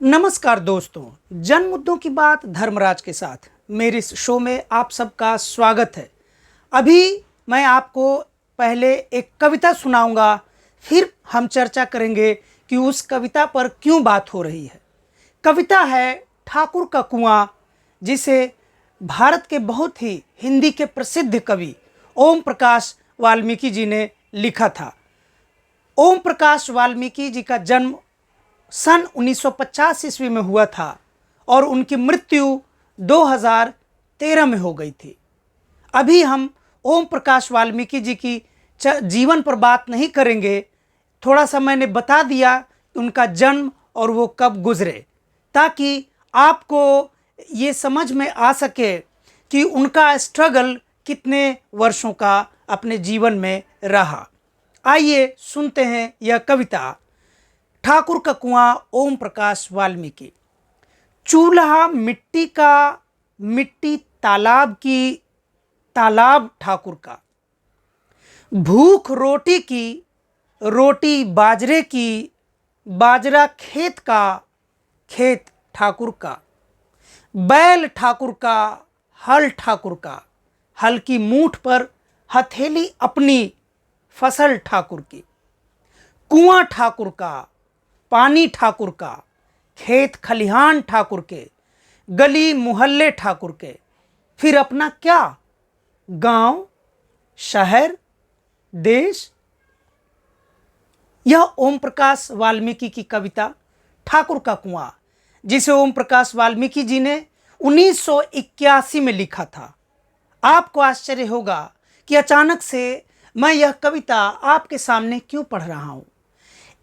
नमस्कार दोस्तों, जन मुद्दों की बात धर्मराज के साथ मेरे इस शो में आप सबका स्वागत है। अभी मैं आपको पहले एक कविता सुनाऊंगा, फिर हम चर्चा करेंगे कि उस कविता पर क्यों बात हो रही है। कविता है ठाकुर का कुआं, जिसे भारत के बहुत ही हिंदी के प्रसिद्ध कवि ओम प्रकाश वाल्मीकि जी ने लिखा था। ओम प्रकाश वाल्मीकि जी का जन्म सन 1950 ईस्वी में हुआ था और उनकी मृत्यु 2013 में हो गई थी। अभी हम ओम प्रकाश वाल्मीकि जी की जीवन पर बात नहीं करेंगे। थोड़ा सा मैंने बता दिया उनका जन्म और वो कब गुजरे, ताकि आपको ये समझ में आ सके कि उनका स्ट्रगल कितने वर्षों का अपने जीवन में रहा। आइए सुनते हैं यह कविता। ठाकुर का कुआं, ओम प्रकाश वाल्मीकि। चूल्हा मिट्टी का, मिट्टी तालाब की, तालाब ठाकुर का। भूख रोटी की, रोटी बाजरे की, बाजरा खेत का, खेत ठाकुर का। बैल ठाकुर का, हल ठाकुर का, हल की मूठ पर हथेली अपनी, फसल ठाकुर की। कुआं ठाकुर का, पानी ठाकुर का, खेत खलिहान ठाकुर के, गली मुहल्ले ठाकुर के। फिर अपना क्या, गांव, शहर, देश। यह ओम प्रकाश वाल्मीकि की कविता ठाकुर का कुआं, जिसे ओम प्रकाश वाल्मीकि जी ने 1981 में लिखा था। आपको आश्चर्य होगा कि अचानक से मैं यह कविता आपके सामने क्यों पढ़ रहा हूं।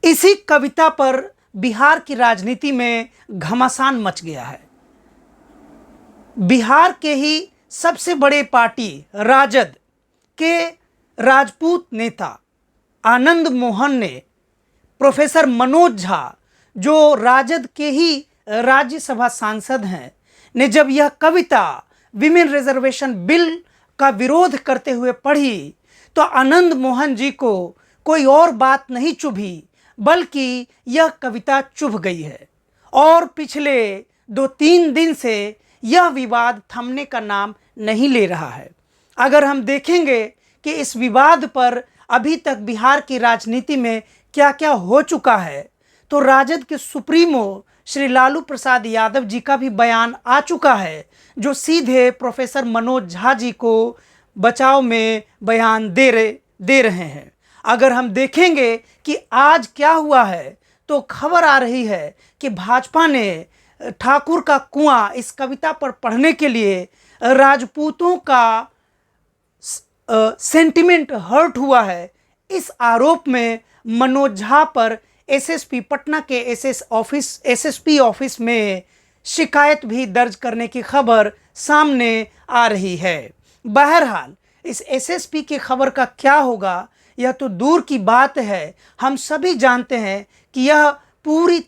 इसी कविता पर बिहार की राजनीति में घमासान मच गया है। बिहार के ही सबसे बड़े पार्टी राजद के राजपूत नेता आनंद मोहन ने प्रोफेसर मनोज झा, जो राजद के ही राज्यसभा सांसद हैं, ने जब यह कविता विमेन रिजर्वेशन बिल का विरोध करते हुए पढ़ी, तो आनंद मोहन जी को कोई और बात नहीं चुभी, बल्कि यह कविता चुभ गई है। और पिछले 2-3 दिन से यह विवाद थमने का नाम नहीं ले रहा है। अगर हम देखेंगे कि इस विवाद पर अभी तक बिहार की राजनीति में क्या क्या हो चुका है, तो राजद के सुप्रीमो श्री लालू प्रसाद यादव जी का भी बयान आ चुका है, जो सीधे प्रोफेसर मनोज झा जी को बचाव में बयान दे रहे हैं। अगर हम देखेंगे कि आज क्या हुआ है, तो खबर आ रही है कि भाजपा ने ठाकुर का कुआं इस कविता पर पढ़ने के लिए राजपूतों का सेंटिमेंट हर्ट हुआ है। इस आरोप में मनोज झा पर एसएसपी पटना के एसएसपी ऑफिस में शिकायत भी दर्ज करने की खबर सामने आ रही है। बहरहाल इस एसएसपी की खबर का क्या होगा, यह तो दूर की बात है। हम सभी जानते हैं कि यह पूरी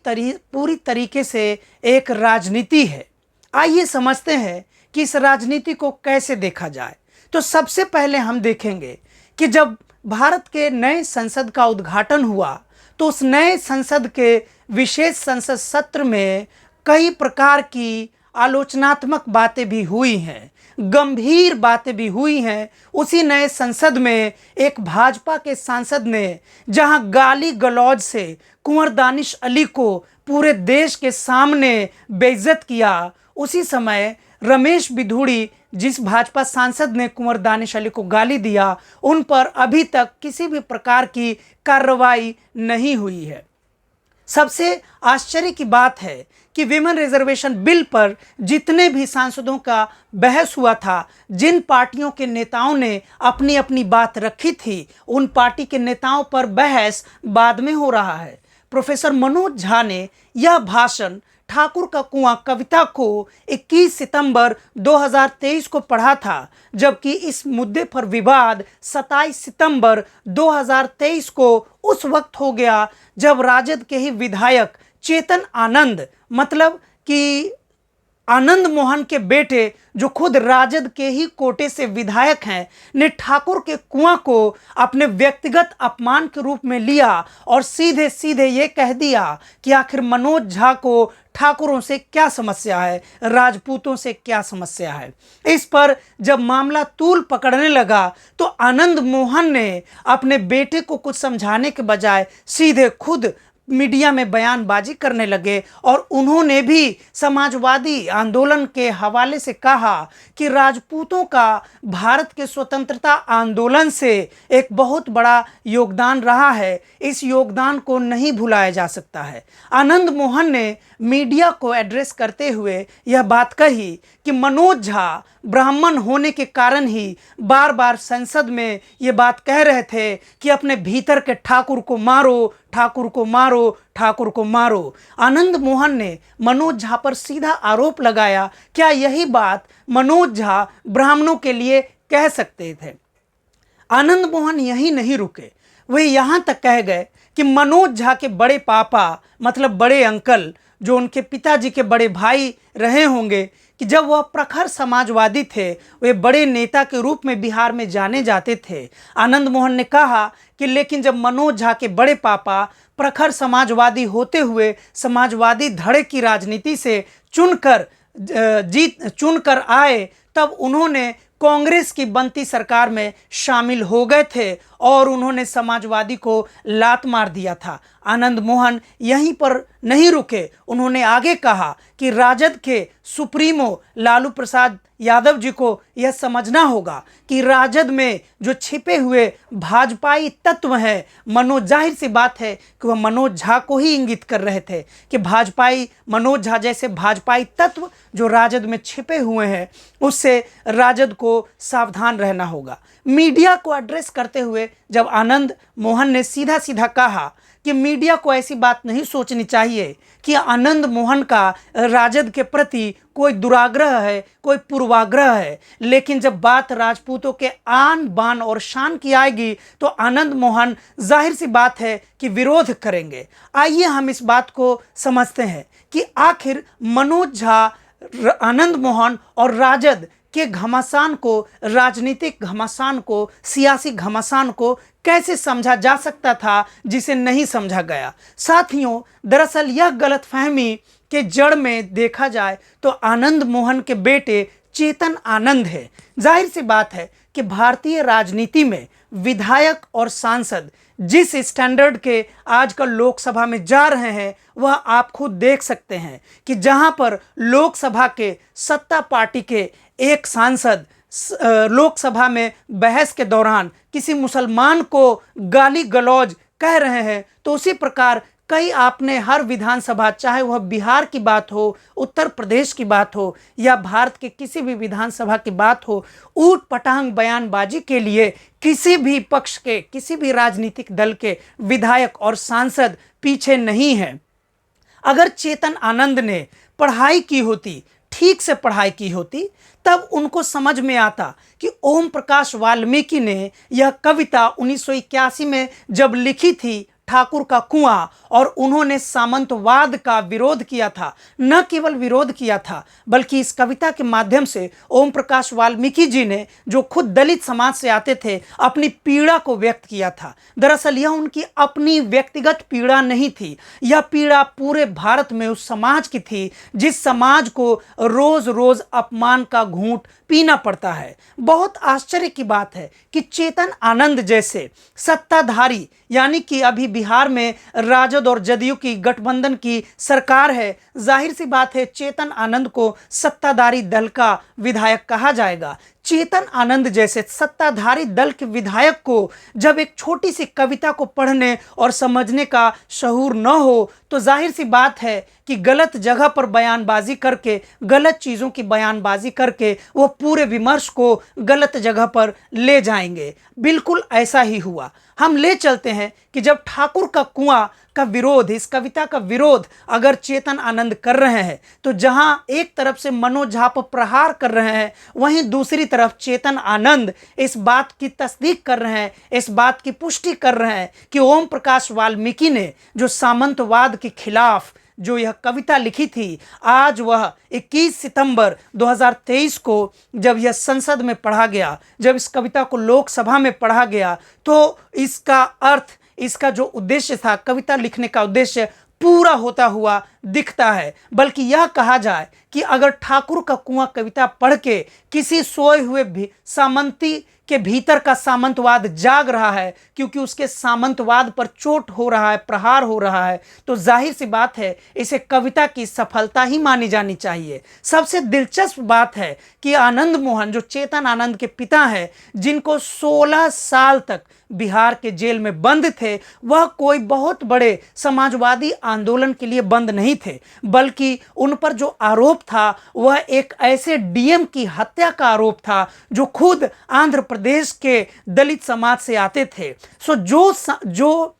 तरीके से एक राजनीति है। आइए समझते हैं कि इस राजनीति को कैसे देखा जाए। तो सबसे पहले हम देखेंगे कि जब भारत के नए संसद का उद्घाटन हुआ, तो उस नए संसद के विशेष संसद सत्र में कई प्रकार की आलोचनात्मक बातें भी हुई हैं, गंभीर बातें भी हुई हैं। उसी नए संसद में एक भाजपा के सांसद ने जहां गाली गलौज से कुंवर दानिश अली को पूरे देश के सामने बेइज्जत किया, उसी समय रमेश बिधूड़ी, जिस भाजपा सांसद ने कुंवर दानिश अली को गाली दिया, उन पर अभी तक किसी भी प्रकार की कार्रवाई नहीं हुई है। सबसे आश्चर्य की बात है कि विमेन रिजर्वेशन बिल पर जितने भी सांसदों का बहस हुआ था, जिन पार्टियों के नेताओं ने अपनी अपनी बात रखी थी, उन पार्टी के नेताओं पर बहस बाद में हो रहा है। प्रोफेसर मनोज झा ने यह भाषण ठाकुर का कुआं कविता को 21 सितंबर 2023 को पढ़ा था, जबकि इस मुद्दे पर विवाद 27 सितंबर 2023 को उस वक्त हो गया जब राजद के ही विधायक चेतन आनंद, मतलब कि आनंद मोहन के बेटे जो खुद राजद के ही कोटे से विधायक हैं ने ठाकुर के कुआं को अपने व्यक्तिगत अपमान के रूप में लिया और सीधे सीधे ये कह दिया कि आखिर मनोज झा को ठाकुरों से क्या समस्या है, राजपूतों से क्या समस्या है। इस पर जब मामला तूल पकड़ने लगा तो आनंद मोहन ने अपने बेटे को कुछ समझाने के बजाय सीधे खुद मीडिया में बयानबाजी करने लगे और उन्होंने भी समाजवादी आंदोलन के हवाले से कहा कि राजपूतों का भारत के स्वतंत्रता आंदोलन से एक बहुत बड़ा योगदान रहा है, इस योगदान को नहीं भुलाया जा सकता है। आनंद मोहन ने मीडिया को एड्रेस करते हुए यह बात कही कि मनोज झा ब्राह्मण होने के कारण ही बार बार संसद में ये बात कह रहे थे कि अपने भीतर के ठाकुर को मारो, ठाकुर को मारो, ठाकुर को मारो। आनंद मोहन ने मनोज झा पर सीधा आरोप लगाया, क्या यही बात मनोज झा ब्राह्मणों के लिए कह सकते थे? आनंद मोहन यही नहीं रुके, वे यहाँ तक कह गए कि मनोज झा के बड़े पापा मतलब बड़े अंकल जो उनके पिताजी के बड़े भाई रहे होंगे कि जब वह प्रखर समाजवादी थे, वे बड़े नेता के रूप में बिहार में जाने जाते थे। आनंद मोहन ने कहा कि लेकिन जब मनोज झा के बड़े पापा प्रखर समाजवादी होते हुए समाजवादी धड़े की राजनीति से चुनकर आए तब उन्होंने कांग्रेस की बनती सरकार में शामिल हो गए थे और उन्होंने समाजवादी को लात मार दिया था। आनंद मोहन यहीं पर नहीं रुके, उन्होंने आगे कहा कि राजद के सुप्रीमो लालू प्रसाद यादव जी को यह समझना होगा कि राजद में जो छिपे हुए भाजपाई तत्व हैं, जाहिर सी बात है कि वह मनोज झा को ही इंगित कर रहे थे कि मनोज झा जैसे भाजपाई तत्व जो राजद में छिपे हुए हैं, उससे राजद को सावधान रहना होगा। मीडिया को एड्रेस करते हुए जब आनंद मोहन ने सीधा सीधा कहा कि मीडिया को ऐसी बात नहीं सोचनी चाहिए कि आनंद मोहन का राजद के प्रति कोई दुराग्रह है, कोई पूर्वाग्रह है, लेकिन जब बात राजपूतों के आन बान और शान की आएगी तो आनंद मोहन जाहिर सी बात है कि विरोध करेंगे। आइए हम इस बात को समझते हैं कि आखिर मनोज झा, आनंद मोहन और राजद के घमासान को, राजनीतिक घमासान को, सियासी घमासान को कैसे समझा जा सकता था जिसे नहीं समझा गया। साथियों, दरअसल यह गलतफहमी के जड़ में देखा जाए तो आनंद मोहन के बेटे चेतन आनंद है। जाहिर सी बात है कि भारतीय राजनीति में विधायक और सांसद जिस स्टैंडर्ड के आजकल लोकसभा में जा रहे हैं वह आप खुद देख सकते हैं कि जहां पर लोकसभा के सत्ता पार्टी के एक सांसद लोकसभा में बहस के दौरान किसी मुसलमान को गाली गलौज कह रहे हैं, तो उसी प्रकार कई आपने हर विधानसभा, चाहे वह बिहार की बात हो, उत्तर प्रदेश की बात हो या भारत के किसी भी विधानसभा की बात हो, ऊट पटांग बयानबाजी के लिए किसी भी पक्ष के, किसी भी राजनीतिक दल के विधायक और सांसद पीछे नहीं है। अगर चेतन आनंद ने पढ़ाई की होती, ठीक से पढ़ाई की होती, तब उनको समझ में आता कि ओम प्रकाश वाल्मीकि ने यह कविता 1981 में जब लिखी थी ठाकुर का कुआं, और उन्होंने सामंतवाद का विरोध किया था, न केवल विरोध किया था बल्कि इस कविता के माध्यम से ओम प्रकाश वाल्मीकि जी ने, जो खुद दलित समाज से आते थे, अपनी पीड़ा को व्यक्त किया था। दरअसल यह उनकी अपनी व्यक्तिगत पीड़ा नहीं थी, यह पीड़ा पूरे भारत में उस समाज की थी जिस समाज को रोज रोज अपमान का घूंट पीना पड़ता है। बहुत आश्चर्य की बात है कि चेतन आनंद जैसे सत्ताधारी, यानी कि अभी बिहार में राजद और जदयू की गठबंधन की सरकार है, जाहिर सी बात है चेतन आनंद को सत्ताधारी दल का विधायक कहा जाएगा। चेतन आनंद जैसे सत्ताधारी दल के विधायक को जब एक छोटी सी कविता को पढ़ने और समझने का शऊर न हो तो जाहिर सी बात है कि गलत जगह पर बयानबाजी करके, गलत चीज़ों की बयानबाजी करके वो पूरे विमर्श को गलत जगह पर ले जाएंगे। बिल्कुल ऐसा ही हुआ। हम ले चलते हैं कि जब ठाकुर का कुआं का विरोध, इस कविता का विरोध अगर चेतन आनंद कर रहे हैं, तो जहां एक तरफ से मनोज झा पर प्रहार कर रहे हैं, वहीं दूसरी तरफ तरफ चेतन आनंद इस बात की तस्दीक कर रहे हैं, इस बात की पुष्टि कर रहे हैं कि ओम प्रकाश वाल्मीकि ने जो सामंतवाद के खिलाफ जो यह कविता लिखी थी, आज वह 21 सितंबर 2023 को जब यह संसद में पढ़ा गया, जब इस कविता को लोकसभा में पढ़ा गया, तो इसका अर्थ, इसका जो उद्देश्य था, कविता लिखने का उद्देश्य पूरा होता हुआ दिखता है। बल्कि यह कहा जाए कि अगर ठाकुर का कुआं कविता पढ़ के किसी सोए हुए भी सामंती के भीतर का सामंतवाद जाग रहा है, क्योंकि उसके सामंतवाद पर चोट हो रहा है, प्रहार हो रहा है, तो जाहिर सी बात है इसे कविता की सफलता ही मानी जानी चाहिए। सबसे दिलचस्प बात है कि आनंद मोहन जो चेतन आनंद के पिता हैं, जिनको 16 साल तक बिहार के जेल में बंद थे, वह कोई बहुत बड़े समाजवादी आंदोलन के लिए बंद नहीं थे, बल्कि उन पर जो आरोप था वह एक ऐसे डीएम की हत्या का आरोप था जो खुद आंध्र प्रदेश के दलित समाज से आते थे। जो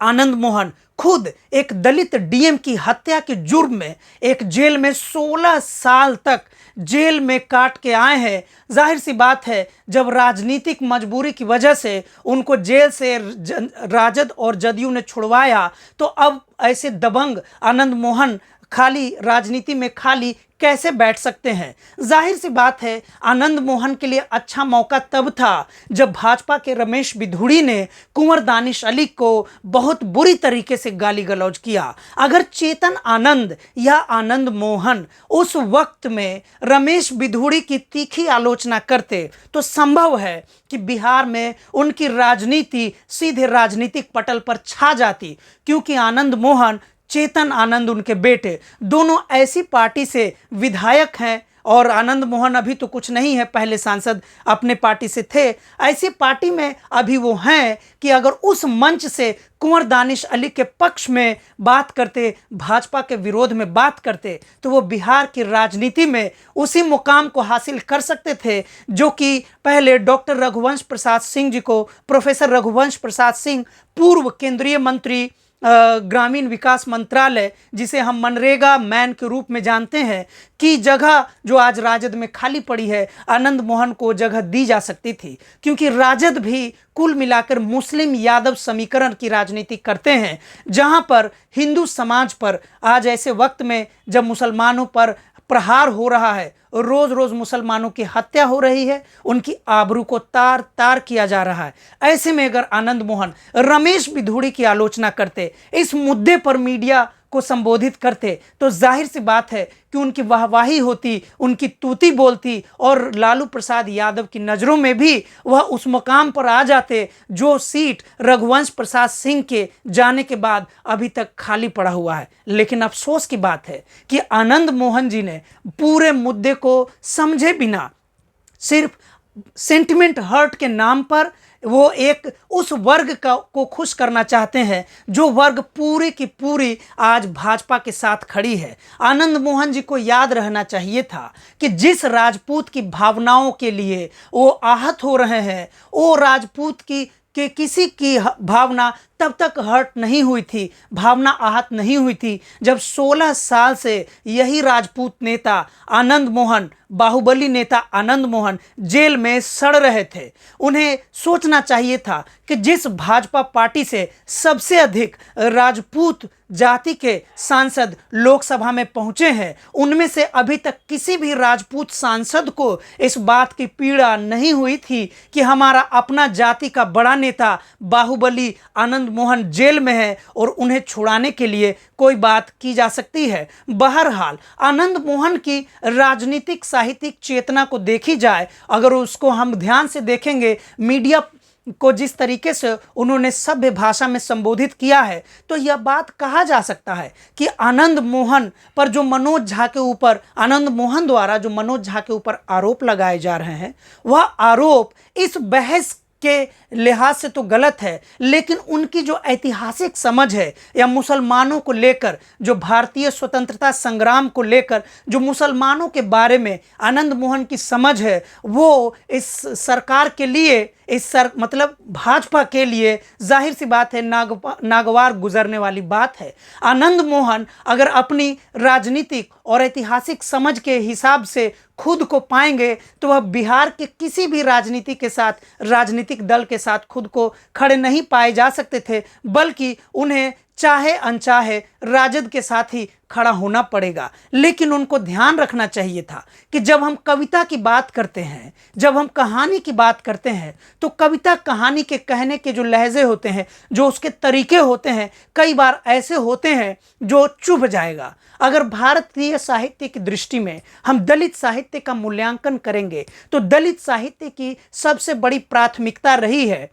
आनंद मोहन खुद एक दलित डीएम की हत्या के जुर्म में एक जेल में 16 साल तक जेल में काट के आए हैं, जाहिर सी बात है जब राजनीतिक मजबूरी की वजह से उनको जेल से राजद और जदयू ने छुड़वाया, तो अब ऐसे दबंग आनंद मोहन खाली राजनीति में खाली कैसे बैठ सकते हैं। जाहिर सी बात है आनंद मोहन के लिए अच्छा मौका तब था जब भाजपा के रमेश बिधूड़ी ने कुंवर दानिश अली को बहुत बुरी तरीके से गाली गलौज किया। अगर चेतन आनंद या आनंद मोहन उस वक्त में रमेश बिधूड़ी की तीखी आलोचना करते तो संभव है कि बिहार में उनकी राजनीति सीधे राजनीतिक पटल पर छा जाती, क्योंकि आनंद मोहन, चेतन आनंद उनके बेटे, दोनों ऐसी पार्टी से विधायक हैं, और आनंद मोहन अभी तो कुछ नहीं है, पहले सांसद अपने पार्टी से थे, ऐसी पार्टी में अभी वो हैं कि अगर उस मंच से कुंवर दानिश अली के पक्ष में बात करते, भाजपा के विरोध में बात करते, तो वो बिहार की राजनीति में उसी मुकाम को हासिल कर सकते थे जो कि पहले डॉक्टर रघुवंश प्रसाद सिंह जी को, प्रोफेसर रघुवंश प्रसाद सिंह, पूर्व केंद्रीय मंत्री ग्रामीण विकास मंत्रालय, जिसे हम मनरेगा मैन के रूप में जानते हैं, की जगह जो आज राजद में खाली पड़ी है, आनंद मोहन को जगह दी जा सकती थी, क्योंकि राजद भी कुल मिलाकर मुस्लिम यादव समीकरण की राजनीति करते हैं, जहां पर हिंदू समाज पर आज ऐसे वक्त में जब मुसलमानों पर प्रहार हो रहा है, रोज रोज मुसलमानों की हत्या हो रही है, उनकी आबरू को तार तार किया जा रहा है, ऐसे में अगर आनंद मोहन रमेश बिधूड़ी की आलोचना करते, इस मुद्दे पर मीडिया को संबोधित करते, तो जाहिर सी बात है कि उनकी वाहवाही होती, उनकी तूती बोलती, और लालू प्रसाद यादव की नज़रों में भी वह उस मुकाम पर आ जाते जो सीट रघुवंश प्रसाद सिंह के जाने के बाद अभी तक खाली पड़ा हुआ है। लेकिन अफसोस की बात है कि आनंद मोहन जी ने पूरे मुद्दे को समझे बिना, सिर्फ सेंटिमेंट हर्ट के नाम पर वो एक उस वर्ग को खुश करना चाहते हैं जो वर्ग पूरी की पूरी आज भाजपा के साथ खड़ी है। आनंद मोहन जी को याद रहना चाहिए था कि जिस राजपूत की भावनाओं के लिए वो आहत हो रहे हैं, वो राजपूत के किसी की भावना तब तक हर्ट नहीं हुई थी, भावना आहत नहीं हुई थी, जब 16 साल से यही राजपूत नेता आनंद मोहन, बाहुबली नेता आनंद मोहन जेल में सड़ रहे थे। उन्हें सोचना चाहिए था कि जिस भाजपा पार्टी से सबसे अधिक राजपूत जाति के सांसद लोकसभा में पहुंचे हैं, उनमें से अभी तक किसी भी राजपूत सांसद को इस बात की पीड़ा नहीं हुई थी कि हमारा अपना जाति का बड़ा नेता बाहुबली आनंद मोहन जेल में है और उन्हें छुड़ाने के लिए कोई बात की जा सकती है। बहरहाल आनंद मोहन की राजनीतिक साहित्यिक चेतना को देखी जाए, अगर उसको हम ध्यान से देखेंगे, मीडिया को जिस तरीके से उन्होंने सभ्य भाषा में संबोधित किया है, तो यह बात कहा जा सकता है कि आनंद मोहन पर जो मनोज झा के ऊपर, आनंद मोहन द्वारा जो मनोज झा के ऊपर आरोप लगाए जा रहे हैं, वह आरोप इस बहस के लिहाज से तो गलत है, लेकिन उनकी जो ऐतिहासिक समझ है या मुसलमानों को लेकर, जो भारतीय स्वतंत्रता संग्राम को लेकर जो मुसलमानों के बारे में आनंद मोहन की समझ है, वो इस सरकार के लिए, मतलब भाजपा के लिए जाहिर सी बात है नागवार गुजरने वाली बात है। आनंद मोहन अगर अपनी राजनीतिक और ऐतिहासिक समझ के हिसाब से खुद को पाएंगे तो वह बिहार के किसी भी राजनीति के साथ, राजनीतिक दल के साथ खुद को खड़े नहीं पाए जा सकते थे, बल्कि उन्हें चाहे अनचाहे राजद के साथ ही खड़ा होना पड़ेगा। लेकिन उनको ध्यान रखना चाहिए था कि जब हम कविता की बात करते हैं, जब हम कहानी की बात करते हैं, तो कविता कहानी के कहने के जो लहजे होते हैं, जो उसके तरीके होते हैं, कई बार ऐसे होते हैं जो चुभ जाएगा। अगर भारतीय साहित्य की दृष्टि में हम दलित साहित्य का मूल्यांकन करेंगे तो दलित साहित्य की सबसे बड़ी प्राथमिकता रही है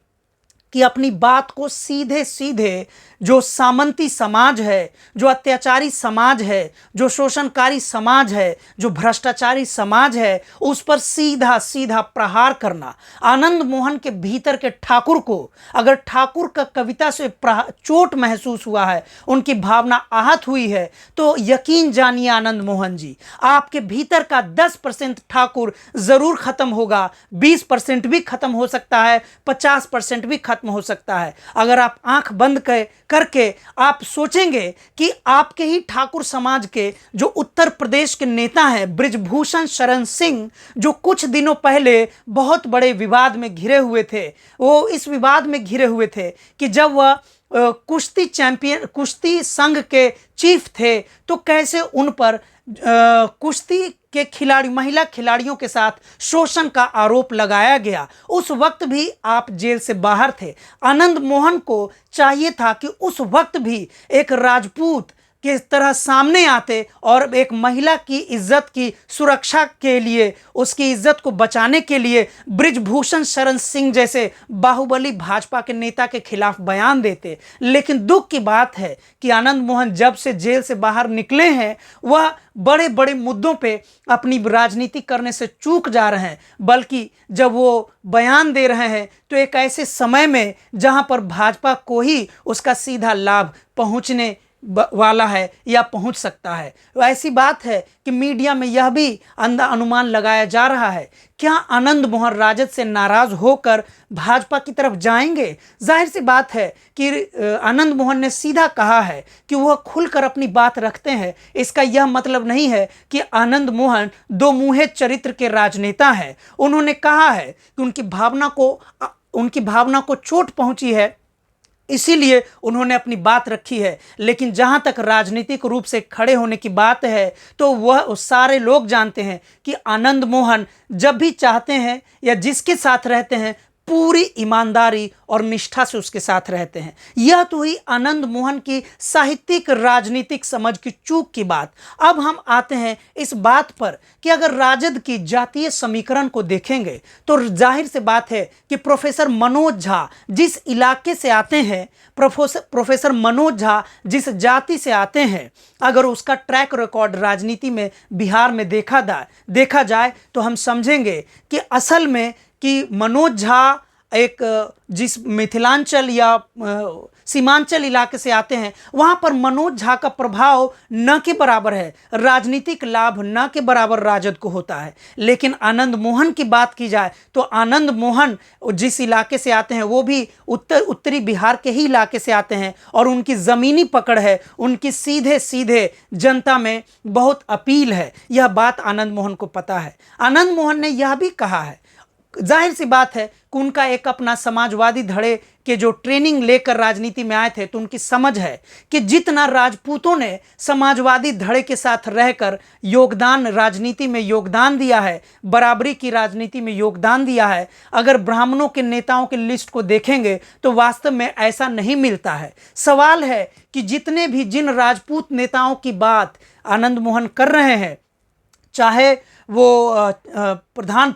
कि अपनी बात को सीधे सीधे जो सामंती समाज है, जो अत्याचारी समाज है, जो शोषणकारी समाज है, जो भ्रष्टाचारी समाज है, उस पर सीधा सीधा प्रहार करना। आनंद मोहन के भीतर के ठाकुर को अगर ठाकुर का कविता से चोट महसूस हुआ है, उनकी भावना आहत हुई है, तो यकीन जानिए आनंद मोहन जी, आपके भीतर का 10% ठाकुर जरूर खत्म होगा, 20% भी खत्म हो सकता है, 50% भी खत्म हो सकता है। अगर आप आंख बंद करके आप सोचेंगे कि आपके ही ठाकुर समाज के जो उत्तर प्रदेश के नेता हैं बृजभूषण शरण सिंह, जो कुछ दिनों पहले बहुत बड़े विवाद में घिरे हुए थे, वो इस विवाद में घिरे हुए थे कि जब वह कुश्ती संघ के चीफ थे तो कैसे उन पर कुश्ती के खिलाड़ी, महिला खिलाड़ियों के साथ शोषण का आरोप लगाया गया। उस वक्त भी आप जेल से बाहर थे। आनंद मोहन को चाहिए था कि उस वक्त भी एक राजपूत किस तरह सामने आते और एक महिला की इज्जत की सुरक्षा के लिए, उसकी इज्जत को बचाने के लिए बृजभूषण शरण सिंह जैसे बाहुबली भाजपा के नेता के खिलाफ बयान देते। लेकिन दुख की बात है कि आनंद मोहन जब से जेल से बाहर निकले हैं, वह बड़े बड़े मुद्दों पे अपनी राजनीति करने से चूक जा रहे हैं, बल्कि जब वो बयान दे रहे हैं तो एक ऐसे समय में जहां पर भाजपा को ही उसका सीधा लाभ पहुंचने वाला है या पहुंच सकता है। ऐसी बात है कि मीडिया में यह भी अंधा अनुमान लगाया जा रहा है, क्या आनंद मोहन राजद से नाराज होकर भाजपा की तरफ जाएंगे? जाहिर सी बात है कि आनंद मोहन ने सीधा कहा है कि वह खुलकर अपनी बात रखते हैं। इसका यह मतलब नहीं है कि आनंद मोहन दो मुँहे चरित्र के राजनेता हैं। उन्होंने कहा है कि उनकी भावना को चोट पहुंची है, इसीलिए उन्होंने अपनी बात रखी है। लेकिन जहां तक राजनीतिक रूप से खड़े होने की बात है, तो वह सारे लोग जानते हैं कि आनंद मोहन जब भी चाहते हैं या जिसके साथ रहते हैं, पूरी ईमानदारी और निष्ठा से उसके साथ रहते हैं। यह तो हुई आनंद मोहन की साहित्यिक राजनीतिक समझ की चूक की बात। अब हम आते हैं इस बात पर कि अगर राजद की जातीय समीकरण को देखेंगे तो जाहिर से बात है कि प्रोफेसर मनोज झा जिस इलाके से आते हैं, प्रोफेसर मनोज झा जिस जाति से आते हैं, अगर उसका ट्रैक रिकॉर्ड राजनीति में बिहार में देखा जाए तो हम समझेंगे कि असल में कि मनोज झा एक जिस मिथिलांचल या सीमांचल इलाके से आते हैं, वहां पर मनोज झा का प्रभाव न के बराबर है, राजनीतिक लाभ न के बराबर राजद को होता है। लेकिन आनंद मोहन की बात की जाए तो आनंद मोहन जिस इलाके से आते हैं वो भी उत्तरी बिहार के ही इलाके से आते हैं और उनकी ज़मीनी पकड़ है, उनकी सीधे सीधे जनता में बहुत अपील है। यह बात आनंद मोहन को पता है। आनंद मोहन ने यह भी कहा है, जाहिर सी बात है कि उनका एक अपना समाजवादी धड़े के जो ट्रेनिंग लेकर राजनीति में आए थे, तो उनकी समझ है कि जितना राजपूतों ने समाजवादी धड़े के साथ रहकर राजनीति में योगदान दिया है, बराबरी की राजनीति में योगदान दिया है, अगर ब्राह्मणों के नेताओं की लिस्ट को देखेंगे तो वास्तव में ऐसा नहीं मिलता है। सवाल है कि जिन राजपूत नेताओं की बात आनंद मोहन कर रहे हैं, चाहे वो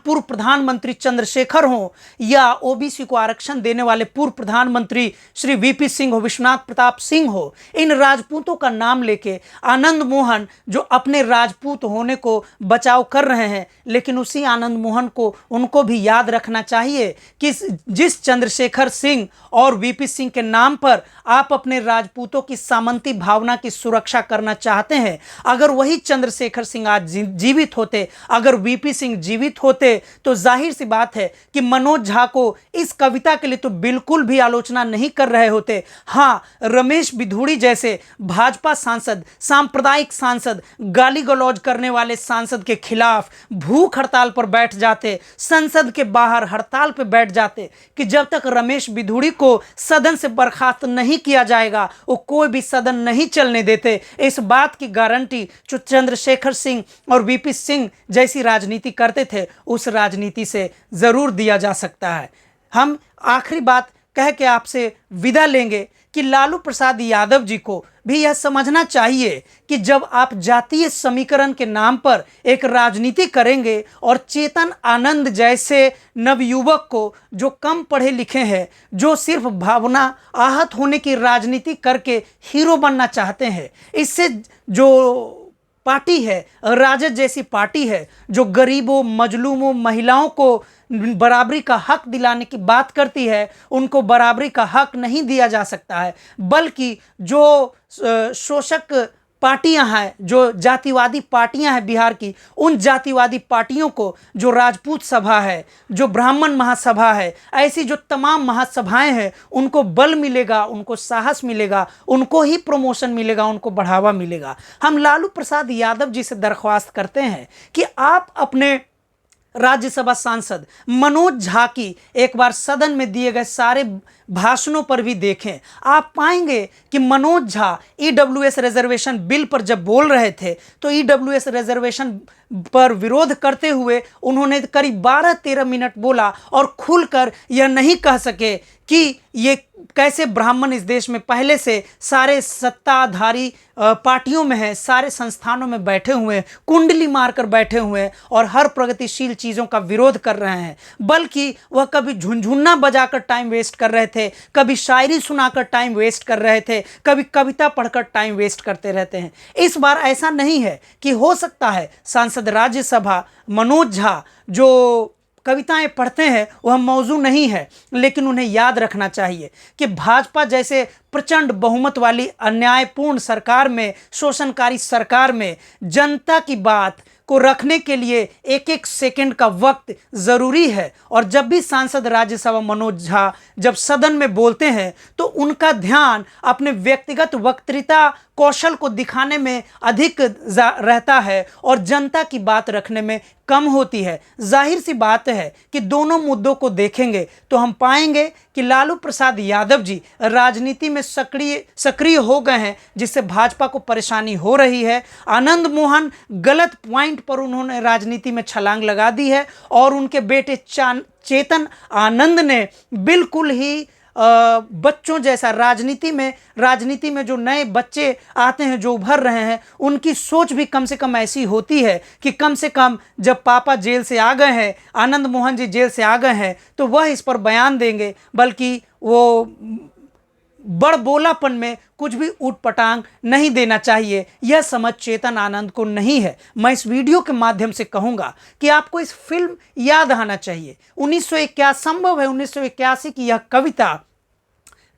पूर्व प्रधानमंत्री चंद्रशेखर हों या ओबीसी को आरक्षण देने वाले पूर्व प्रधानमंत्री श्री वीपी सिंह हो, विश्वनाथ प्रताप सिंह हो, इन राजपूतों का नाम लेके आनंद मोहन जो अपने राजपूत होने को बचाव कर रहे हैं, लेकिन उसी आनंद मोहन को उनको भी याद रखना चाहिए कि जिस चंद्रशेखर सिंह और वीपी सिंह के नाम पर आप अपने राजपूतों की सामंती भावना की सुरक्षा करना चाहते हैं, अगर वही चंद्रशेखर सिंह आज जीवित होते, अगर वीपी सिंह जीवित प्रभावित होते तो जाहिर सी बात है कि मनोज झा को इस कविता के लिए तो बिल्कुल भी आलोचना नहीं कर रहे होते। हाँ, रमेश बिधूड़ी जैसे भाजपा सांसद, सांप्रदायिक सांसद, गाली गलौज करने वाले सांसद के खिलाफ भूख हड़ताल पर बैठ जाते, संसद के बाहर हड़ताल पर बैठ जाते कि जब तक रमेश बिधूड़ी को सदन से बर्खास्त नहीं किया जाएगा वो कोई भी सदन नहीं चलने देते। इस बात की गारंटी जो चंद्रशेखर सिंह और वीपी सिंह जैसी राजनीति करते थे उस राजनीति से जरूर दिया जा सकता है। हम आखिरी बात कह के आपसे विदा लेंगे कि लालू प्रसाद यादव जी को भी यह समझना चाहिए कि जब आप जातीय समीकरण के नाम पर एक राजनीति करेंगे और चेतन आनंद जैसे नवयुवक को, जो कम पढ़े लिखे हैं, जो सिर्फ भावना आहत होने की राजनीति करके हीरो बनना चाहते हैं, इससे जो पार्टी है राजद जैसी पार्टी है जो गरीबों, मजलूमों, महिलाओं को बराबरी का हक दिलाने की बात करती है, उनको बराबरी का हक नहीं दिया जा सकता है। बल्कि जो शोषक पार्टियां हैं, जो जातिवादी पार्टियां हैं बिहार की, उन जातिवादी पार्टियों को, जो राजपूत सभा है, जो ब्राह्मण महासभा है, ऐसी जो तमाम महासभाएं हैं, उनको बल मिलेगा, उनको साहस मिलेगा, उनको ही प्रमोशन मिलेगा, उनको बढ़ावा मिलेगा। हम लालू प्रसाद यादव जी से दरख्वास्त करते हैं कि आप अपने राज्यसभा सांसद मनोज झा की एक बार सदन में दिए गए सारे भाषणों पर भी देखें। आप पाएंगे कि Manoj Jha EWS reservation bill पर जब बोल रहे थे तो ईडब्ल्यूएस रिजर्वेशन पर विरोध करते हुए उन्होंने करीब 12-13 मिनट बोला और खुलकर यह नहीं कह सके कि ये कैसे ब्राह्मण इस देश में पहले से सारे सत्ताधारी पार्टियों में है, सारे संस्थानों में बैठे हुए हैं, कुंडली मारकर बैठे हुए हैं और हर प्रगतिशील चीज़ों का विरोध कर रहे हैं। बल्कि वह कभी झुनझुन्ना बजाकर टाइम वेस्ट कर रहे थे, कभी शायरी सुनाकर टाइम वेस्ट कर रहे थे, कभी कविता पढ़कर टाइम वेस्ट करते रहते हैं। इस बार ऐसा नहीं है कि हो सकता है सांसद राज्यसभा मनोज झा जो कविताएं पढ़ते हैं वह मौजू नहीं है, लेकिन उन्हें याद रखना चाहिए कि भाजपा जैसे प्रचंड बहुमत वाली अन्यायपूर्ण सरकार में, शोषणकारी सरकार में जनता की बात को रखने के लिए एक एक सेकंड का वक्त ज़रूरी है। और जब भी सांसद राज्यसभा मनोज झा जब सदन में बोलते हैं तो उनका ध्यान अपने व्यक्तिगत वक्तृता कौशल को दिखाने में अधिक रहता है और जनता की बात रखने में कम होती है। जाहिर सी बात है कि दोनों मुद्दों को देखेंगे तो हम पाएंगे कि लालू प्रसाद यादव जी राजनीति में सक्रिय हो गए हैं, जिससे भाजपा को परेशानी हो रही है। आनंद मोहन गलत पॉइंट पर उन्होंने राजनीति में छलांग लगा दी है और उनके बेटे चेतन आनंद ने बिल्कुल ही बच्चों जैसा राजनीति में जो नए बच्चे आते हैं, जो उभर रहे हैं, उनकी सोच भी कम से कम ऐसी होती है कि कम से कम जब पापा जेल से आ गए हैं, आनंद मोहन जी जेल से आ गए हैं, तो वह इस पर बयान देंगे। बल्कि वो बड़बोलापन में कुछ भी ऊटपटांग नहीं देना चाहिए, यह समझ चेतन आनंद को नहीं है। मैं इस वीडियो के माध्यम से कहूँगा कि आपको इस फिल्म याद आना चाहिए। 1981 संभव है 1981 की यह कविता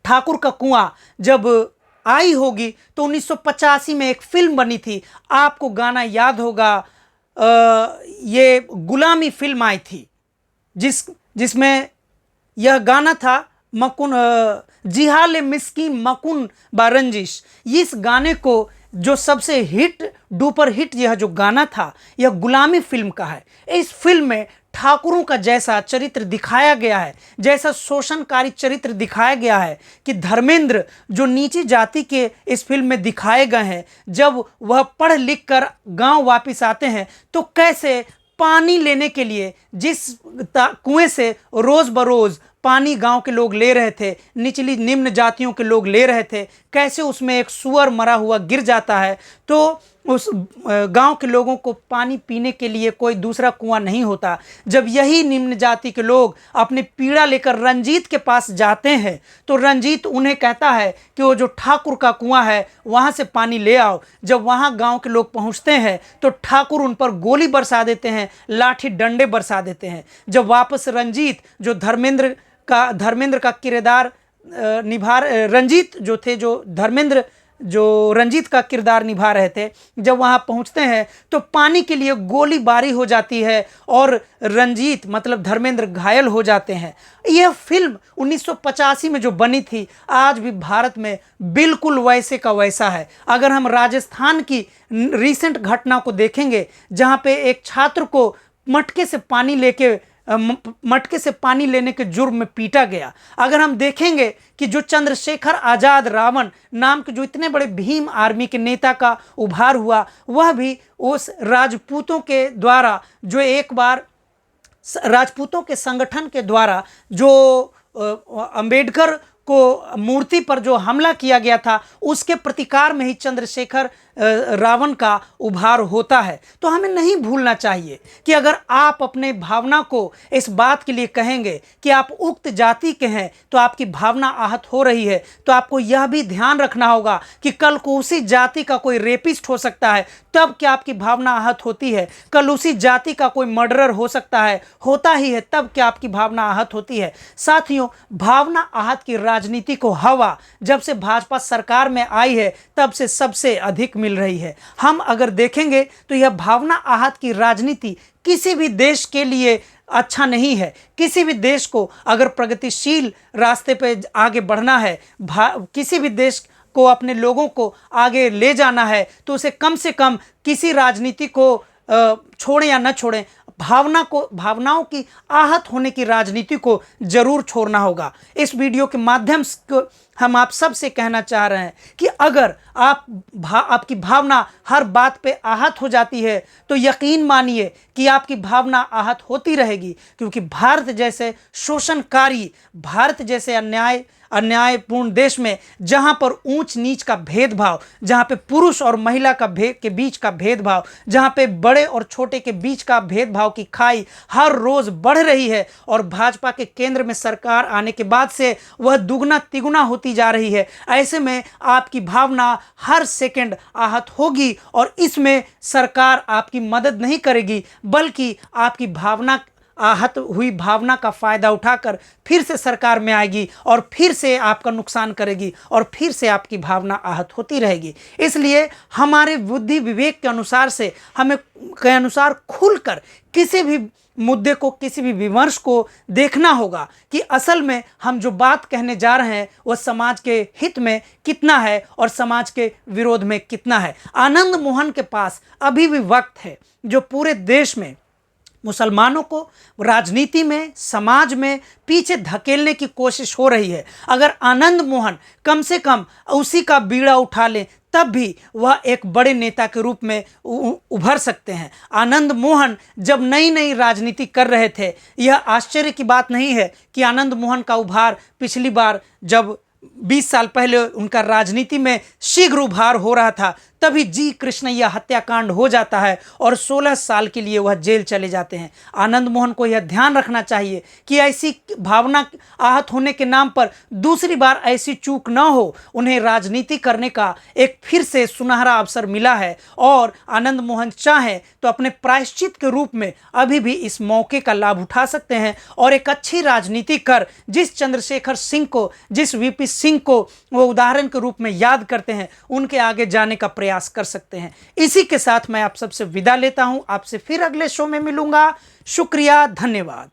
ठाकुर का कुआं जब आई होगी तो 1985 में एक फिल्म बनी थी। आपको गाना याद होगा, ये गुलामी फिल्म आई थी जिसमें यह गाना था मकुन जिहाले मिस्कीन मकुन बारंजिश। इस गाने को जो सबसे हिट डुपर हिट यह जो गाना था यह गुलामी फिल्म का है। इस फिल्म में ठाकुरों का जैसा चरित्र दिखाया गया है, जैसा शोषणकारी चरित्र दिखाया गया है कि धर्मेंद्र जो नीची जाति के इस फिल्म में दिखाए गए हैं, जब वह पढ़ लिख कर गाँव वापस आते हैं तो कैसे पानी लेने के लिए जिस कुएं से रोज़ बरोज़ पानी गांव के लोग ले रहे थे, निचली निम्न जातियों के लोग ले रहे थे, कैसे उसमें एक सूअर मरा हुआ गिर जाता है तो उस गांव के लोगों को पानी पीने के लिए कोई दूसरा कुआं नहीं होता। जब यही निम्न जाति के लोग अपनी पीड़ा लेकर रंजीत के पास जाते हैं तो रंजीत उन्हें कहता है कि वो जो ठाकुर का कुआं है वहाँ से पानी ले आओ। जब वहाँ गांव के लोग पहुँचते हैं तो ठाकुर उन पर गोली बरसा देते हैं, लाठी डंडे बरसा देते हैं। जब वापस रंजीत जो धर्मेंद्र का किरदार रंजीत जो थे, जो धर्मेंद्र जो रंजीत का किरदार निभा रहे थे, जब वहाँ पहुँचते हैं तो पानी के लिए गोलीबारी हो जाती है और रंजीत मतलब धर्मेंद्र घायल हो जाते हैं। यह फिल्म 1985 में जो बनी थी आज भी भारत में बिल्कुल वैसे का वैसा है। अगर हम राजस्थान की रीसेंट घटना को देखेंगे जहाँ पे एक छात्र को मटके से पानी लेने के जुर्म में पीटा गया। अगर हम देखेंगे कि जो चंद्रशेखर आज़ाद रावण नाम के जो इतने बड़े भीम आर्मी के नेता का उभार हुआ, वह भी उस राजपूतों के द्वारा जो एक बार राजपूतों के संगठन के द्वारा जो अंबेडकर को मूर्ति पर जो हमला किया गया था उसके प्रतिकार में ही चंद्रशेखर रावण का उभार होता है। तो हमें नहीं भूलना चाहिए कि अगर आप अपने भावना को इस बात के लिए कहेंगे कि आप उक्त जाति के हैं तो आपकी भावना आहत हो रही है, तो आपको यह भी ध्यान रखना होगा कि कल को उसी जाति का कोई रेपिस्ट हो सकता है, तब क्या आपकी भावना आहत होती है। कल उसी जाति का कोई मर्डरर हो सकता है, होता ही है, तब क्या आपकी भावना आहत होती है। साथियों, भावना आहत की राजनीति को हवा जब से भाजपा सरकार में आई है तब से सबसे अधिक मिल रही है। हम अगर देखेंगे तो यह भावना आहत की राजनीति किसी भी देश के लिए अच्छा नहीं है। किसी भी देश को अगर प्रगतिशील रास्ते पे आगे बढ़ना है, किसी भी देश को अपने लोगों को आगे ले जाना है, तो उसे कम से कम किसी राजनीति को छोड़ें या न छोड़ें, भावनाओं की आहत होने की राजनीति को जरूर छोड़ना होगा। इस वीडियो के माध्यम से हम आप सब से कहना चाह रहे हैं कि अगर आपकी भावना हर बात पे आहत हो जाती है तो यकीन मानिए कि आपकी भावना आहत होती रहेगी, क्योंकि भारत जैसे शोषणकारी, भारत जैसे अन्यायपूर्ण देश में जहां पर ऊंच नीच का भेदभाव, जहां पे पुरुष और महिला के बीच का भेदभाव, जहां पे बड़े और छोटे के बीच का भेदभाव की खाई हर रोज बढ़ रही है और भाजपा के केंद्र में सरकार आने के बाद से वह दुगना तिगुना होती जा रही है, ऐसे में आपकी भावना हर सेकंड आहत होगी और इसमें सरकार आपकी मदद नहीं करेगी, बल्कि आपकी आहत हुई भावना का फायदा उठाकर फिर से सरकार में आएगी और फिर से आपका नुकसान करेगी और फिर से आपकी भावना आहत होती रहेगी। इसलिए हमारे बुद्धि विवेक के अनुसार खुलकर किसी भी मुद्दे को, किसी भी विमर्श को देखना होगा कि असल में हम जो बात कहने जा रहे हैं वह समाज के हित में कितना है और समाज के विरोध में कितना है। आनंद मोहन के पास अभी भी वक्त है जो पूरे देश में मुसलमानों को राजनीति में, समाज में पीछे धकेलने की कोशिश हो रही है। अगर आनंद मोहन कम से कम उसी का बीड़ा उठा लें तब भी वह एक बड़े नेता के रूप में उभर सकते हैं। आनंद मोहन जब नई नई राजनीति कर रहे थे, यह आश्चर्य की बात नहीं है कि आनंद मोहन का उभार पिछली बार जब 20 साल पहले उनका राजनीति में शीघ्र उभार हो रहा था तभी जी कृष्णैया हत्याकांड हो जाता है और 16 साल के लिए वह जेल चले जाते हैं। आनंद मोहन को यह ध्यान रखना चाहिए कि ऐसी भावना आहत होने के नाम पर दूसरी बार ऐसी चूक न हो। उन्हें राजनीति करने का एक फिर से सुनहरा अवसर मिला है और आनंद मोहन चाहें तो अपने प्रायश्चित के रूप में अभी भी इस मौके का लाभ उठा सकते हैं और एक अच्छी राजनीति कर जिस चंद्रशेखर सिंह को, जिस वीपी सिंह को वो उदाहरण के रूप में याद करते हैं, उनके आगे जाने का प्रयास कर सकते हैं। इसी के साथ मैं आप सबसे विदा लेता हूं। आपसे फिर अगले शो में मिलूंगा। शुक्रिया, धन्यवाद।